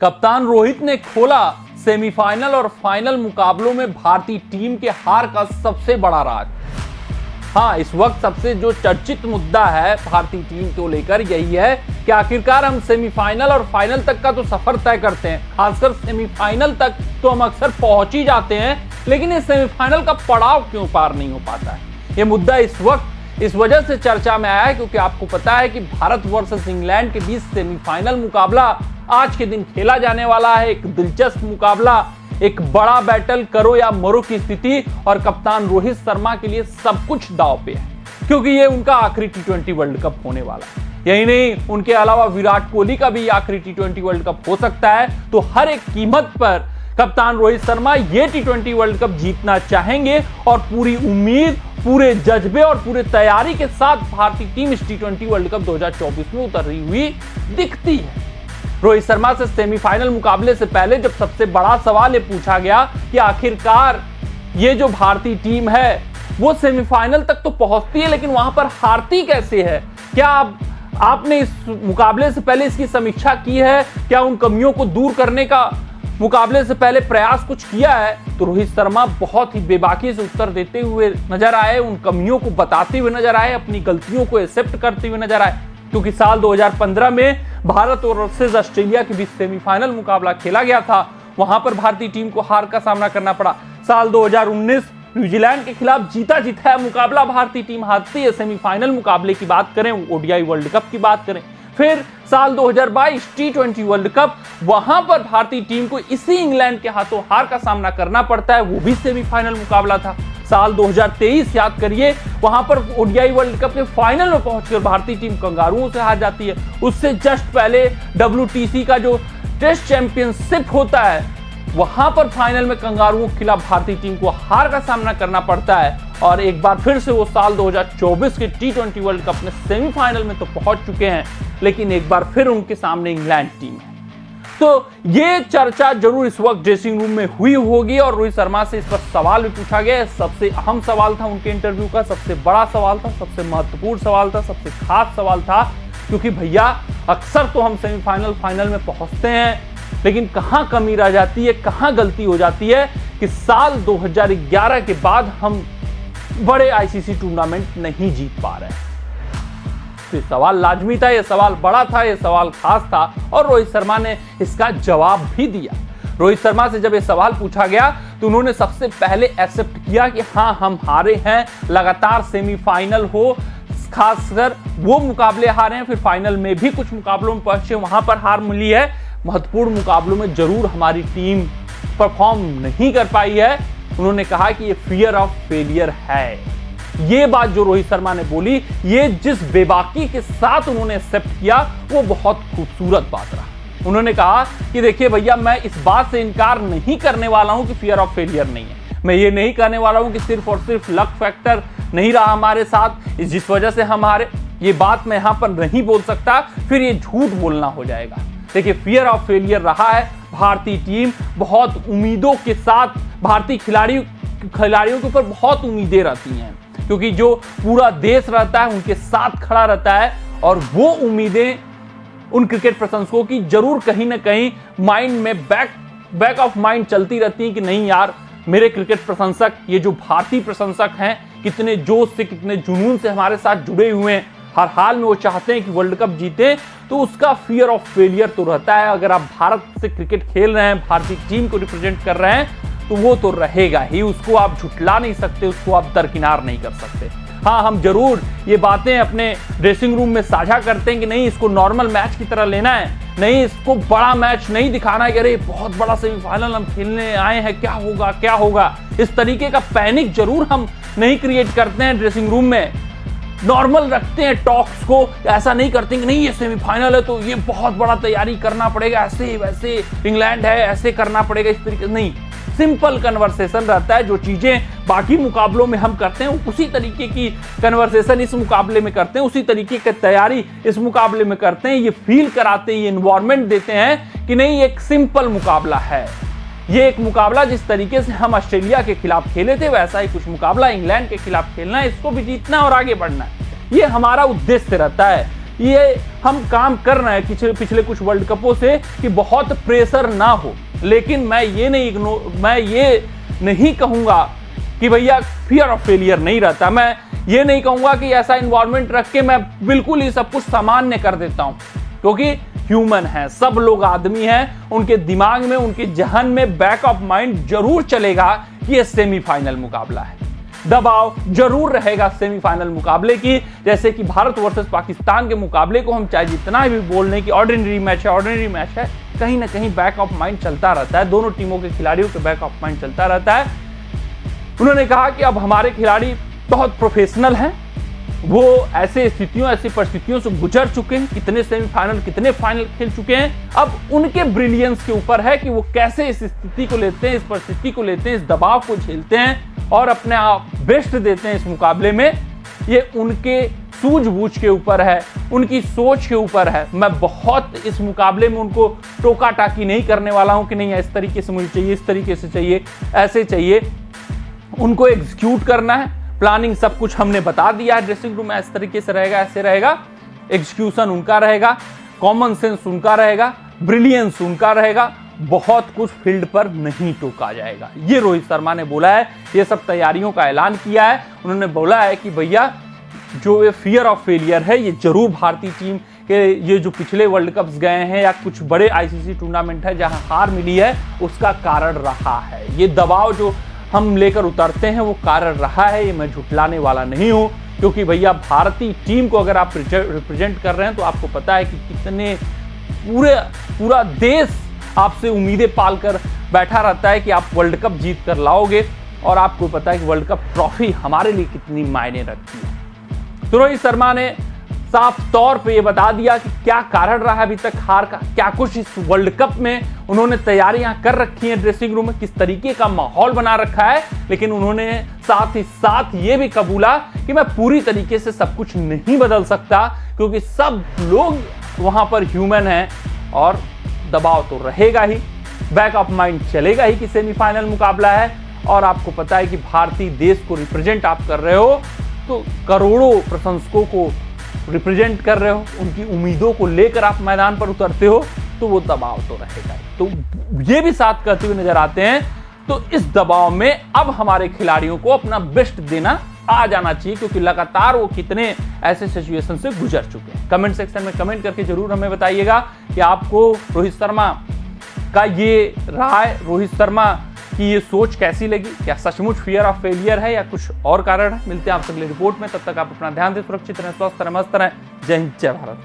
कप्तान रोहित ने खोला सेमीफाइनल और फाइनल मुकाबलों में भारतीय टीम के हार का सबसे बड़ा राज। हाँ, इस वक्त सबसे जो चर्चित मुद्दा है भारतीय टीम को लेकर यही है कि आखिरकार हम सेमीफाइनल और फाइनल तक का तो सफर तय करते हैं, खासकर सेमीफाइनल तक तो हम अक्सर पहुंच ही जाते हैं, लेकिन इस सेमीफाइनल का पड़ाव क्यों पार नहीं हो पाता है। ये मुद्दा इस वक्त इस वजह से चर्चा में आया है क्योंकि आपको पता है कि भारत वर्सेस इंग्लैंड के बीच सेमीफाइनल मुकाबला आज के दिन खेला जाने वाला है। एक दिलचस्प मुकाबला, एक बड़ा बैटल करो या मरो की स्थिति, और कप्तान रोहित शर्मा के लिए सब कुछ दांव पे है क्योंकि ये उनका आखिरी टी20 वर्ल्ड कप होने वाला है। यही नहीं, उनके अलावा विराट कोहली का भी आखिरी टी20 वर्ल्ड कप हो सकता है। तो हर एक कीमत पर कप्तान रोहित शर्मा ये टी20 वर्ल्ड कप जीतना चाहेंगे और पूरी उम्मीद, पूरे जज्बे और पूरे तैयारी के साथ भारतीय टीम इस टी20 वर्ल्ड कप 2024 में उतर रही हुई दिखती है। रोहित शर्मा से सेमीफाइनल मुकाबले से पहले जब सबसे बड़ा सवाल ये पूछा गया कि आखिरकार ये जो भारतीय टीम है वो सेमीफाइनल तक तो पहुंचती है लेकिन वहां पर हारती कैसे है, क्या आपने इस मुकाबले से पहले इसकी समीक्षा की है, क्या उन कमियों को दूर करने का मुकाबले से पहले प्रयास कुछ किया है। तो रोहित शर्मा बहुत ही बेबाकी से उत्तर देते हुए नजर आए, उन कमियों को बताते हुए नजर आए, अपनी गलतियों को एक्सेप्ट करते हुए नजर आए। क्योंकि साल 2015 में भारत और वर्सेस ऑस्ट्रेलिया के बीच सेमीफाइनल मुकाबला खेला गया था, वहां पर भारतीय टीम को हार का सामना करना पड़ा। साल 2019 न्यूजीलैंड के खिलाफ जीता है मुकाबला, भारतीय टीम हारती है। सेमीफाइनल मुकाबले की बात करें, ओडीआई वर्ल्ड कप की बात करें, फिर साल 2022 टी20 वर्ल्ड कप, वहां पर भारतीय टीम को इसी इंग्लैंड के हाथों हार का सामना करना पड़ता है, वो भी सेमीफाइनल मुकाबला था। साल 2023 याद करिए, वहां पर ओडीआई वर्ल्ड कप के फाइनल में पहुंचकर भारतीय टीम कंगारुओं से हार जाती है। उससे जस्ट पहले WTC का जो टेस्ट चैंपियनशिप होता है, वहां पर फाइनल में कंगारुओं के खिलाफ भारतीय टीम को हार का सामना करना पड़ता है। और एक बार फिर से वो साल 2024 के टी20 वर्ल्ड कप में सेमीफाइनल में तो पहुंच चुके हैं, लेकिन एक बार फिर उनके सामने इंग्लैंड टीम है। तो ये चर्चा जरूर इस वक्त ड्रेसिंग रूम में हुई होगी और रोहित शर्मा से इस पर सवाल भी पूछा गया। सबसे अहम सवाल था उनके इंटरव्यू का, सबसे बड़ा सवाल था, सबसे महत्वपूर्ण सवाल था, सबसे खास सवाल था, क्योंकि भैया अक्सर तो हम सेमीफाइनल फाइनल में पहुंचते हैं, लेकिन कहां कमी रह जाती है, कहां गलती हो जाती है कि साल 2011 के बाद हम बड़े आईसीसी टूर्नामेंट नहीं जीत पा रहे हैं। ये सवाल लाजमी था, ये सवाल बड़ा था, ये सवाल खास था और रोहित शर्मा ने इसका जवाब भी दिया। रोहित शर्मा से जब ये सवाल पूछा गया तो उन्होंने सबसे पहले एक्सेप्ट किया कि हाँ, हम हारे हैं, लगातार सेमीफाइनल हो, खासकर वो मुकाबले हारे हैं, फिर फाइनल में भी कुछ मुकाबलों में पहुंचे, वहां पर हार मिली है। महत्वपूर्ण मुकाबलों में जरूर हमारी टीम परफॉर्म नहीं कर पाई है। उन्होंने कहा कि ये फियर ऑफ फेलियर है। ये बात जो रोहित शर्मा ने बोली, ये जिस बेबाकी के साथ उन्होंने एक्सेप्ट किया, वो बहुत खूबसूरत बात रहा। उन्होंने कहा कि देखिए भैया, मैं इस बात से इनकार नहीं करने वाला हूं कि फियर ऑफ फेलियर नहीं है। मैं ये नहीं कहने वाला हूं कि सिर्फ और सिर्फ लक फैक्टर नहीं रहा हमारे साथ, जिस वजह से हमारे, ये बात मैं यहां पर नहीं बोल सकता, फिर ये झूठ बोलना हो जाएगा। देखिए, फियर ऑफ फेलियर रहा है। भारतीय टीम बहुत उम्मीदों के साथ, भारतीय खिलाड़ियों के ऊपर बहुत उम्मीदें रहती हैं, क्योंकि जो पूरा देश रहता है उनके साथ खड़ा रहता है, और वो उम्मीदें उन क्रिकेट प्रशंसकों की जरूर कहीं ना कहीं माइंड में बैक ऑफ माइंड चलती रहती है कि नहीं यार, मेरे क्रिकेट प्रशंसक, ये जो भारतीय प्रशंसक हैं, कितने जोश से, कितने जुनून से हमारे साथ जुड़े हुए हैं, हर हाल में वो चाहते हैं कि वर्ल्ड कप जीते। तो उसका फियर ऑफ फेलियर तो रहता है। अगर आप भारत से क्रिकेट खेल रहे हैं, भारतीय टीम को रिप्रेजेंट कर रहे हैं, तो वो तो रहेगा ही, उसको आप झुठला नहीं सकते, उसको आप दरकिनार नहीं कर सकते। हाँ, हम जरूर ये बातें अपने ड्रेसिंग रूम में साझा करते हैं कि नहीं, इसको नॉर्मल मैच की तरह लेना है, नहीं इसको बड़ा मैच नहीं दिखाना है कि अरे बहुत बड़ा सेमीफाइनल हम खेलने आए हैं, क्या होगा क्या होगा। इस तरीके का पैनिक जरूर हम नहीं क्रिएट करते हैं ड्रेसिंग रूम में, नॉर्मल रखते हैं टॉक्स को। ऐसा नहीं करते कि नहीं, ये सेमीफाइनल है तो ये बहुत बड़ा तैयारी करना पड़ेगा, ऐसे वैसे इंग्लैंड है, ऐसे करना पड़ेगा, इस तरीके से नहीं। सिंपल कन्वर्सेशन रहता है। जो चीजें बाकी मुकाबलों में हम करते हैं, उसी तरीके की कन्वर्सेशन इस मुकाबले में करते हैं, उसी तरीके की तैयारी इस मुकाबले में करते हैं। ये फील कराते हैं, ये एनवायरनमेंट देते हैं कि नहीं, एक सिंपल मुकाबला है। ये एक मुकाबला जिस तरीके से हम ऑस्ट्रेलिया के खिलाफ खेले थे, वैसा ही कुछ मुकाबला इंग्लैंड के खिलाफ खेलना है, इसको भी जीतना और आगे बढ़ना है। ये हमारा उद्देश्य रहता है ये हम काम कर रहे हैं पिछले कुछ वर्ल्ड कपों से कि बहुत प्रेशर ना हो, लेकिन मैं ये नहीं कहूंगा कि भैया फियर ऑफ फेलियर नहीं रहता। मैं ये नहीं कहूंगा कि ऐसा इन्वायरमेंट रख के मैं बिल्कुल ही सब कुछ सामान्य कर देता हूं, क्योंकि ह्यूमन है, सब लोग आदमी हैं, उनके दिमाग में, उनके जहन में बैक ऑफ माइंड जरूर चलेगा कि ये सेमीफाइनल मुकाबला है। दबाव जरूर रहेगा सेमीफाइनल मुकाबले की, जैसे कि भारत वर्सेस पाकिस्तान के मुकाबले को हम चाहे जितना भी बोल लें कि ऑर्डिनरी मैच है, कहीं ना कहीं बैक ऑफ माइंड चलता रहता है, दोनों टीमों के खिलाड़ियों के बैक ऑफ माइंड चलता रहता है। उन्होंने कहा कि अब हमारे खिलाड़ी बहुत प्रोफेशनल हैं, वो ऐसी परिस्थितियों से गुजर चुके हैं, कितने सेमीफाइनल कितने फाइनल खेल चुके हैं। अब उनके ब्रिलियंस के ऊपर है कि वो कैसे इस स्थिति को लेते हैं, इस परिस्थिति को लेते हैं, इस दबाव को झेलते हैं और अपने आप बेस्ट देते हैं इस मुकाबले में। ये उनके सूझबूझ के ऊपर है, उनकी सोच के ऊपर है। मैं बहुत इस मुकाबले में उनको टोका टाकी नहीं करने वाला हूं कि नहीं इस तरीके से मुझे चाहिए, इस तरीके से चाहिए, ऐसे चाहिए। उनको एग्जीक्यूट करना है, प्लानिंग सब कुछ हमने बता दिया है, ड्रेसिंग रूम में इस तरीके से रहेगा, ऐसे रहेगा, एग्जीक्यूशन उनका रहेगा, कॉमन सेंस उनका रहेगा, ब्रिलियंस उनका रहेगा, बहुत कुछ फील्ड पर नहीं टोका जाएगा। ये रोहित शर्मा ने बोला है, ये सब तैयारियों का ऐलान किया है। उन्होंने बोला है कि भैया जो ये फियर ऑफ फेलियर है, ये जरूर भारतीय टीम के ये जो पिछले वर्ल्ड कप्स गए हैं या कुछ बड़े आईसीसी टूर्नामेंट है जहां हार मिली है, उसका कारण रहा है। ये दबाव जो हम लेकर उतरते हैं वो कारण रहा है, ये मैं झुटलाने वाला नहीं हूं, क्योंकि भैया भारतीय टीम को अगर आप रिप्रेजेंट कर रहे हैं तो आपको पता है कि कितने पूरा देश आपसे उम्मीदें पालकर बैठा रहता है कि आप वर्ल्ड कप जीत कर लाओगे, और आपको पता है कि वर्ल्ड कप ट्रॉफी हमारे लिए कितनी मायने रखती है। तो रोहित शर्मा ने साफ तौर पे ये बता दिया कि क्या कारण रहा अभी तक हार का, क्या कुछ इस वर्ल्ड कप में उन्होंने तैयारियां कर रखी हैं, ड्रेसिंग रूम में किस तरीके का माहौल बना रखा है। लेकिन उन्होंने साथ ही साथ ये भी कबूला कि मैं पूरी तरीके से सब कुछ नहीं बदल सकता, क्योंकि सब लोग वहां पर ह्यूमन हैं और दबाव तो रहेगा ही, बैक ऑफ माइंड चलेगा ही कि सेमीफाइनल मुकाबला है। और आपको पता है कि भारतीय देश को रिप्रेजेंट आप कर रहे हो, तो करोड़ों प्रशंसकों को रिप्रेजेंट कर रहे हो, उनकी उम्मीदों को लेकर आप मैदान पर उतरते हो, तो वो दबाव तो रहेगा। तो ये भी साथ करते हुए नजर आते हैं। तो इस दबाव में अब हमारे खिलाड़ियों को अपना बेस्ट देना आ जाना चाहिए, क्योंकि लगातार वो कितने ऐसे सिचुएशन से गुजर चुके हैं। कमेंट सेक्शन में कमेंट करके जरूर हमें बताइएगा कि आपको रोहित शर्मा का ये राय, रोहित शर्मा की ये सोच कैसी लगी। क्या सचमुच फियर ऑफ फेलियर है या कुछ और कारण है। मिलते हैं आपसे अगली रिपोर्ट में, तब तक आप अपना ध्यान दें, सुरक्षित रहें, स्वस्थ रहें, मस्त रहें। जय हिंद, जय भारत।